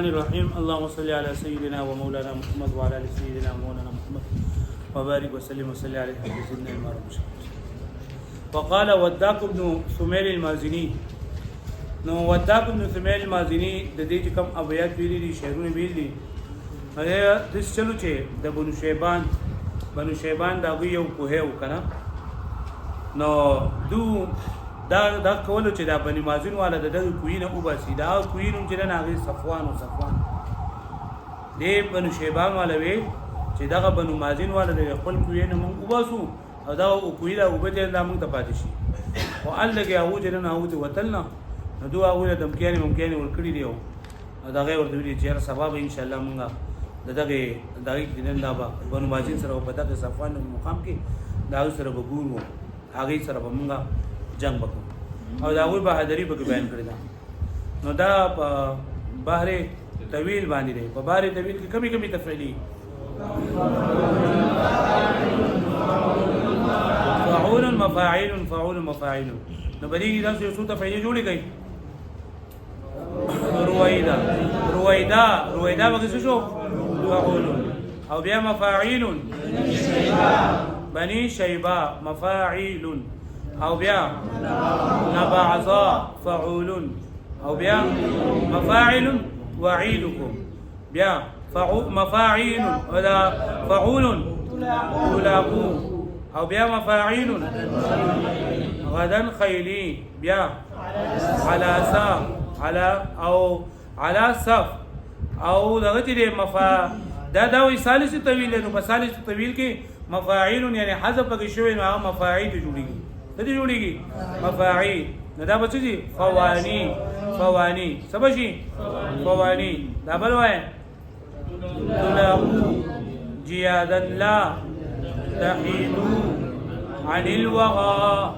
الرحيم اللهم صل على سيدنا ومولانا محمد وعلى ال سيدنا ومولانا محمد وبارك وسلم عليه سيدنا المرحوم. وقال وداق بن ثميل المازني نو وداق بن ثميل المازني د دې کوم ابيات ویلي دي شعرونه ویلي هغه د چلو چې د بنو شیبان دا یو کوه وکړه نو دو دا کولو چې دا بنی مازن والا د کوینه او باسي دا کوینم چې نه هغه صفوان دې بنو شیبان والا وی چې دا بنو مازن والا د خپل کوینه مونږ او باسو او دا او کویلا او به دا مونږ ته پاتې شي او الله کې هغه چې نه هغه وتلنا نو دوه اوله ممکن ورکړي دی او دا غي ورته ویل چې سبب ان شاء الله مونږه دغه دینن دا بنو مازن سره په دغه صفوان مقام کې دا سره وګورو هغه سره مونږه جنگ وکړو او دا غوي بهادری به بیان کړی دا نو دا بحر طویل باندې دی په بحر طویل کې کمی تفعیلی فاعول مفاعل نو بدی دا څه تفعیلی جوړی گئی رویدا بګی څه شو فاعول او بیا مفاعیل بني شیبا مفاعیل او بیا نبعضا فعول او بیا مفاعل وعيدكم بیا مفاعيل ولا فعول تلاقوا او بیا مفاعيل غدا خيلي بیا على صف على صف او دغه دې دا وی ثالث طویل نو په ثالث طویل کې مفاعيل یعنی حذف کې شوی نو هغه مفاعيل جوړیږي دې جوړیږي مفاعيل نه دا بچی دي فواني سبشي فواني دا بل وای تلاقو جيادا لا تحيدوا عن الوغى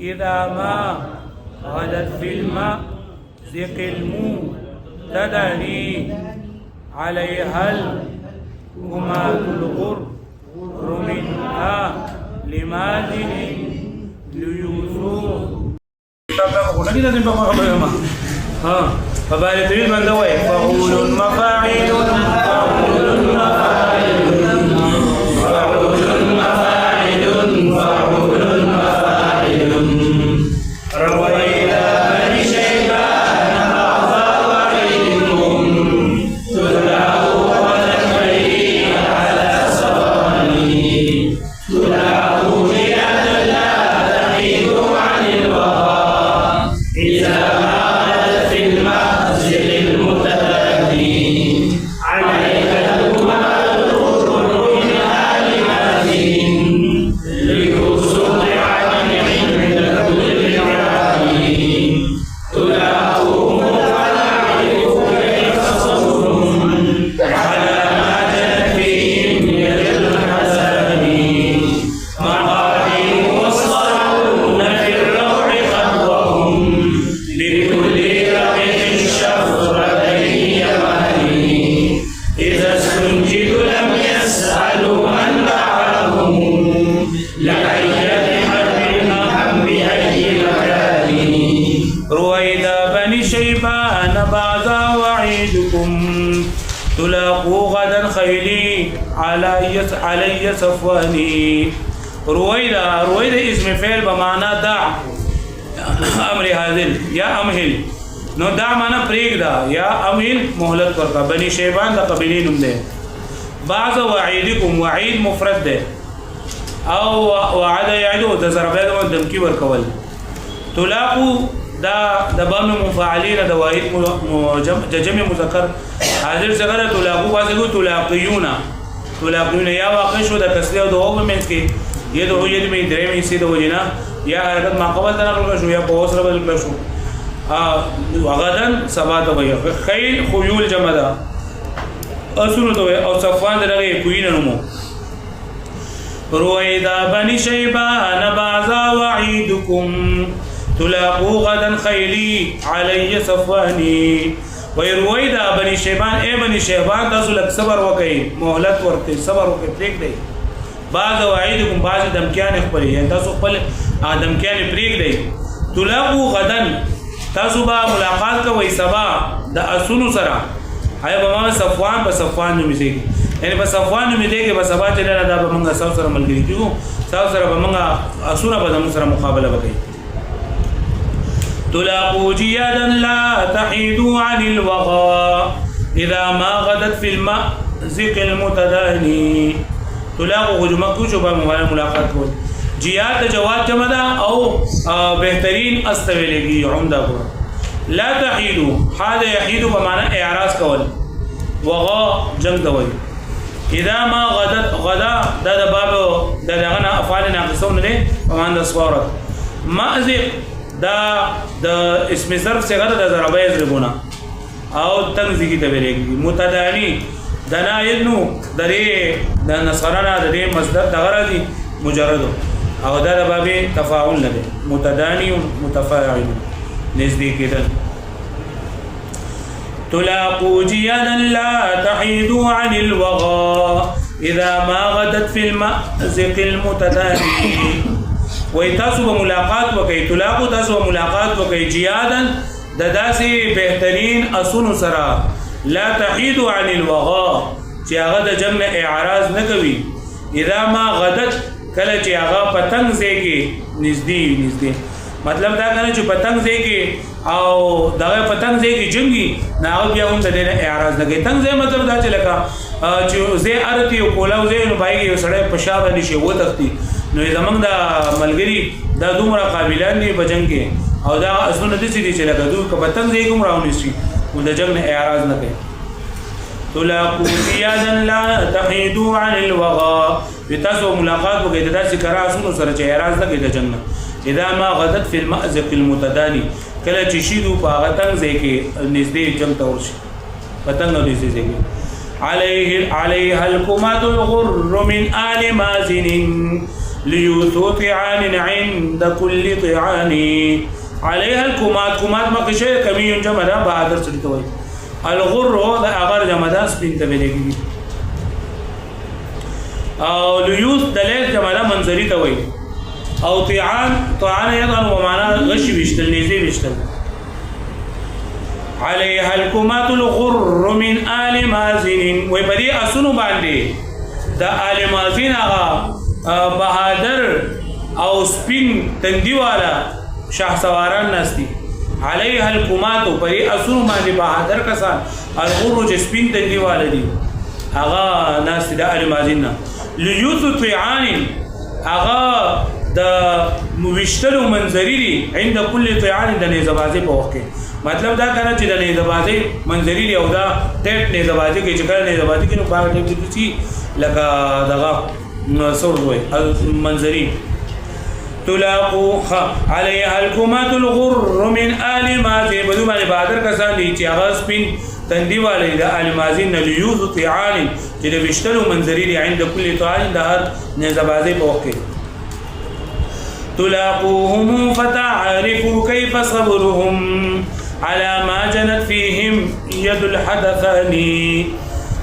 إذا ما غدت في الماء زق المعتدل عليها الهمات الغر منها لمازن ليوسف لكن لازم بقى خبره ما فبالي تريد من دوي فعول مفاعيل رويدا بني شيبان بعضا وعيدكم تلاقوا غدا خيري على صواني تلاقوا بيد لا تحيدوا عن الوغى إذا ما غدت في المأزق المتتالي عليك الهمات الغر منها لمازن ليوسف عن عند كل العالي تلاقوهم فنعرف كيف صبرهم على ما جنت فيهم من الحسن مقاديم والصالحون في الروع خطوهم لكل رقيق شفرتين يماني إذا استنجد لم يسألوا من بعدهم لأية حرب أهم بأي مكان رويدا بني شيبان بعضا وعيدكم تلاقوا غدا خيلي علي صفواني رويدا اسم فعل بمعنى دع امر حاضر یا امهل نو دا معنا پریګ دا یا امهل مهلت ورکا بني شیبان دا قبیله نوم ده بعض وعیدکم وعید مفرد ده او وعد یعدو د ضربه د دمکی ورکول تلاقو دا د بام مفاعلین د واحد جمع مذکر حاضر څنګه تلاقو واسو تلاقیون یا واقع شو د کسره او د او منځ کې یدو می درې می سي د وجنا یا حرکت ما قبل تنقل شو یا په اوسره بدل شو غدن سبات وي خيل خيول جمع ده اصول ته او صفوان دغه کوینه نومو رويدا بني شيبان بعضا وعيدكم تلاقوا غدا خيلي علي صفواني ويرويدا بني شيبان بني شيبان تاسو لک صبر وکي مهلت ورته صبر وکي پریک دی بعض وعيدكم بعض دمکیان خپل یا تاسو خپل دمکیان پریک دی تلاقوا غدا تاسو با ملاقات کوي سبا د اسونو سره آیا به ما صفوان په صفوان نومې دی یعنی په صفوان نومې دی کې به سبا چې نه دا به موږ تاسو سره ملګری کیږو تاسو سره به موږ اسونه به موږ سره مقابله وکړو تلاقوا جيادا لا تحيدوا عن الوغى اذا ما غدت في المأزق المتداني تلاقوا جمعو شو به ملاقات کول جیاد جواد جمع ده او بهترین استویلگی عمده کو لا تحیدو حاد یحیدو بمعنی اعراض کول وغا جنگ دوی اذا ما غدت غدا دا باب دا دغه افعال ناقصون نه بمعنی د صورت مأزق دا د اسم ظرف څخه د ضربه یضربونه او تنزیکی ته ویلېږي متدانی دنا یذنو درې د نصرنا درې مصدر دغه راځي مجرد او دا د باب تفاعل نه متدانی متفاعل نزدیک کېدل تلاقوا جيادا لا تحيدوا عن الوغى اذا ما غدت في المأزق المتداني ويتاسو بملاقات وكي تلاقوا تاسو بملاقات وكي جيادا دداسي بهترين اسون سرا لا تحيدوا عن الوغى چې هغه د جمع اعراض نه کوي اذا ما غدت کله چې هغه پتنګ ځای نږدې مطلب دا کنه چې پتنګ ځای کې او دغه پتنګ ځای کې جنگي نه بیا هم د دې اعراض نه کوي تنګ ځای مطلب دا چې لکه چې زه ارتی او کولاو زه نو بایږي یو سړی په شابه نشي و تختی نو زمنګ دا ملګری دا دومره قابلان دي په جنگ کې او دا اسونه دي چې لکه دوی په پتنګ ځای کوم راونی شي نو د جنگ نه اعراض نه کوي تلاقوا جيادا لا تحيدوا عن الوغى بتاسو ملاقات وکړه د داسې کرا اسونو سره چې اعراض نه کوي د جنگ اذا ما غدت في المأزق المتداني کله چې شیدو په هغه تنګ ځای کې نږدې جنگ ته ورشي پتنګ نږدې ځای کې عليها الكمات الغر من آل مازن ليوثو طعان عند كل طعان عليها الكمات كمات مکه شی کمی جمع ده بهادر څه ته وایي الغر دا اگر جمع ده سپین ته ویلېږي او ليوث دلیل جمع ده منظری ته وایي او طعان یضن ومعنى غش وشتل نيزي وشتل عليها الكمات الغر من آل مازن وبدي اسونو باندې دا آل مازن هغه بهادر او سپین تندی والا شاه سواران نستی عليها الكمات پرې اسونو باندې بهادر کسان الغر چې سپین تندی والا دي هغه نستی د آل مازن ليوث طعان هغه د موشتلو منظری دي عند كل طعان د نيزبازي په وخت کې مطلب دا کنه چې د نيزبازي منظری دی او دا ټیپ نيزبازي کې چې کله نيزبازي کې نو باغ ټیپ دي لکه دغه سور وي منظری تلاقوا عليها الكمات الغر من آل مازن بدو باندې بهادر کسان دي چې هغه سپین تندی والے د آل مازن ليوث طعان چې د وشتلو منظری دي عند كل طعان د هر نيزبازي په وخت کې تلاقوهم فتعرفوا كيف صبرهم على ما جنت فيهم يد الحدثان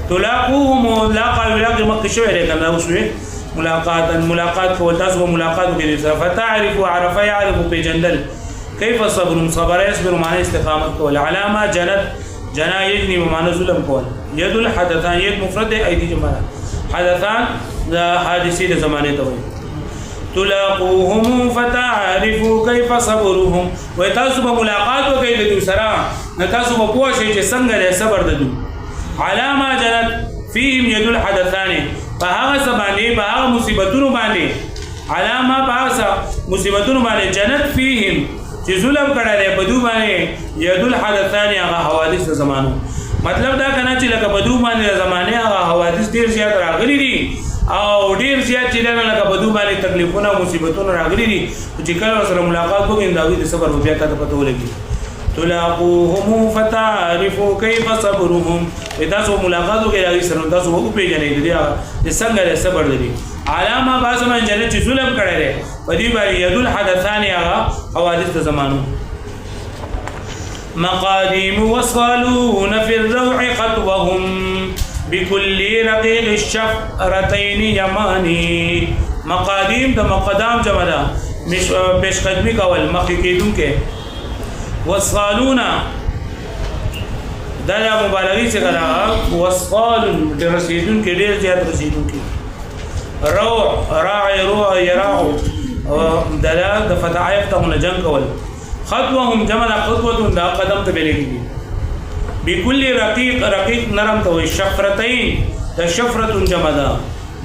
تلاقوهم لاقا مكشوه لك انا وشوي ملاقات وتاسو ملاقات کې فتعرفوا عرف يعرف بجندل كيف صبرهم صبر يصبر معنى استقامت کول على ما جنت جنا يجني معنى ظلم کول يد الحدثان يد مفرد ايدي جمع حدثان دا حادثه د زمانه ته وي تلاقوهم فتعرفوا كيف صبرهم وتاسو ملاقات وکړئ د سره تاسو په پوه شئ چې څنګه له صبر ددو علامه جنت فيهم يد الحدثان فهغه سبانه به مصیبتونو باندې علامه پاسه مصیبتونو باندې جنت فيهم چې ظلم کړه په دو باندې يد الحدثان هغه حوادث زمانو مطلب دا کنه چې لکه په دو باندې زمانه هغه حوادث ډیر زیات راغلي دي او ډیر زیات چې نه لکه په دو باندې تکلیفونه مصیبتونه راغلي دي چې کله سره ملاقات وکړي دا وي د صبر په بیا ته پته ولګي تلاقوهم فتعرفوا كيف صبرهم اذا سو ملاقات وکړي سره تاسو وګ پیژنې دي چې څنګه صبر دي علامه بعض من جنت چې ظلم کړي دي په دې باندې يدل حدثان هغه حوادث زمانو مقاديم وصلون في الروع خطوهم بكل رقيق الشفرتين يماني مقاديم د مقدام جمع ده پیش قدمی کول مخکې کېدون کې وصالون دا مبالغه څخه دا وصال د رسیدون کې ډیر زیات رسیدون کې روع راعي روع يراعو دلا د فتح يفتحون جنگ کول خطوهم جمع خطوه دا قدم ته بلګي بكل رقيق نرم ته شفرتين د شفرة جمع دا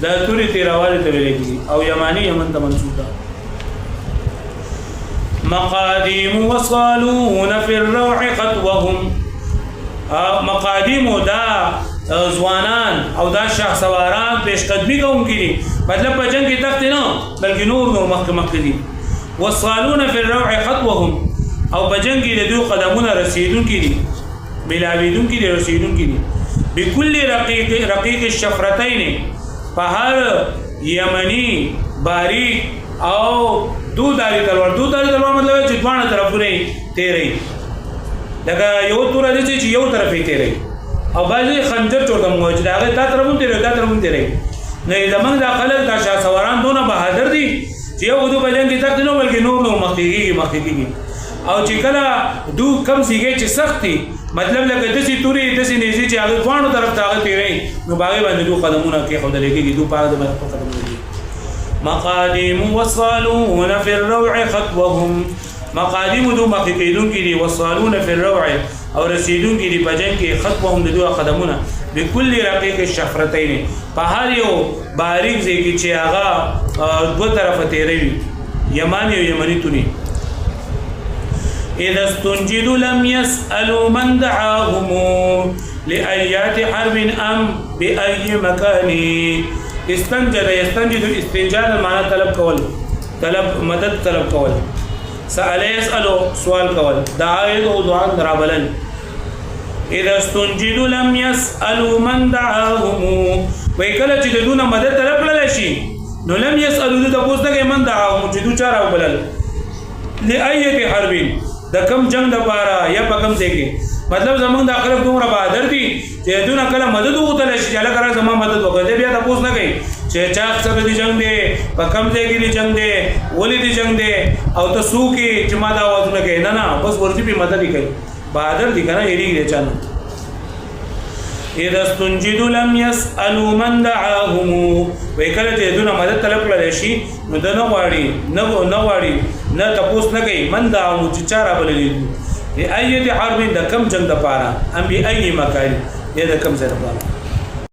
د توري تیرواله ته بلګي او یمانی یمن ته منسوب ده مقاديم وصالون في الروع خطوهم مقادیم دا ځوانان او دا شاه سواران پیش قدمی کوونکي مطلب په جنگ کې تخت نه بلکې نور مخکې دي وصالون في الروع خطوهم او په جنگ کې د دوی قدمونه رسیدونکي دي بلاویدونکي دي رسیدونکي دي بكل رقيق الشفرتين په هر یمنی باریک او دو داری تلوار مطلب چې دوانه طرفونه تیرې لکه یو تور دي چې یو طرفې تیرې او بعضی خنجر چورته موجود دا هغه تا طرفونه تیرې نه زمونږ د خلک دا شاه سواران دونه بهادر دي چې یو دو بجنګ کې تک نه بلکې نور مخکېږي او چې کله دو کم سیږي چې سختي مطلب لکه دسي توري دسي نيزي چې هغه دوانو طرف ته تیرې نو باغې باندې دو قدمونه کې خود لګيږي دو پاره د قدمونه مقاديم وصالون في الروع خطوهم مقاديم دو مخکېدون کې دي وصالون في الروع او رسیدون کې دي بجن کې خطوهم د دوه قدمونه بكل رقيق الشفرتين په هر یو باریک ځای کې چې هغه دوه طرفه تیروي یمانی او یمنی تونی اذا استنجدوا لم يسألوا من دعاهم لأيات حرب ام بأي مكان يستنجد استنجاد المعنى طلب مدد طلب کول سأل يسألوا سوال کول دعاء او دعاء درابلن اذا استنجدوا لم يسألوا من دعاهم وکله چې دونه مدد طلب کړل شي نو لم يسألوا د پوښتنه کې من دعاهم چې دوی چاره وبلل لأية حرب د کم جنگ د پاره یا په کم ځای کې مطلب زمونږ د خلک دومره بهادر دي چې دونه کله مدد وغوښتل شي چې الله زما مدد وکړي بیا تاسو نه کوي چې چا سره دي جنگ دی په کم ځای کې دي جنگ دی ولې دي جنگ دی او تاسو کې چې ما دا وځنه کوي نه بس ورته په مدد کوي بهادر دي کنه یې چانه اذا استنجدوا لم يسألوا من دعاهم وکله چې دونه مدد طلب کړل شي نو د نه غواړي نه تاسو نه کوي من دعاهم چې چاره بللی ايته حرب د کم جنگ د پاره ام بي اي مکان یا د کم ځای د پاره